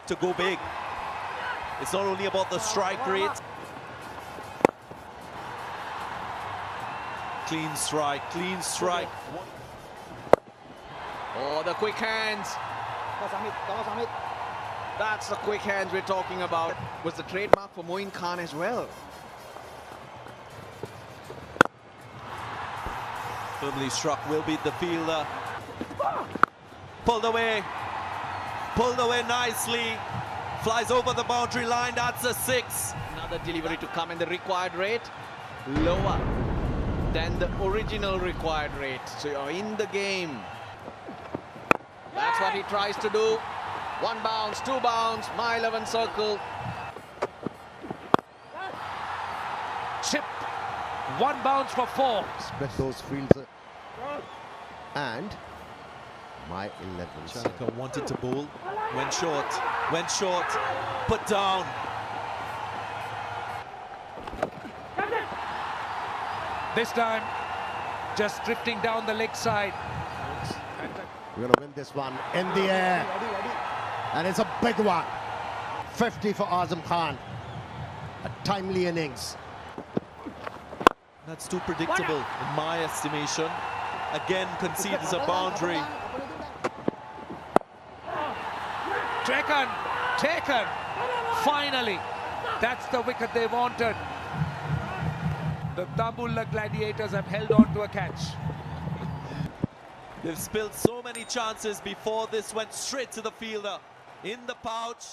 to go big. It's not only about the strike rate. Clean strike, clean strike. Oh, the quick hands. That's the quick hands we're talking about. Was the trademark for Moin Khan as well. Firmly struck, will beat the fielder. Pulled away nicely. Flies over the boundary line, that's a 6. Another delivery to come, and the required rate lower than the original required rate. So you're in the game. That's what he tries to do. 1 bounce, 2 bounce, my 11 circle. Chip. 1 bounce for 4. Spread those fields. And my 11. Lanka wanted to bowl, went short, put down. This time, just drifting down the leg side. We're going to win this one in the air. And it's a big one. 50 for Azamkhan. A timely innings. That's too predictable in my estimation. Again concedes a boundary. Taken. Finally, that's the wicket they wanted. The Tabulla Gladiators have held on to a catch. They've spilled so many chances before this went straight to the fielder in the pouch.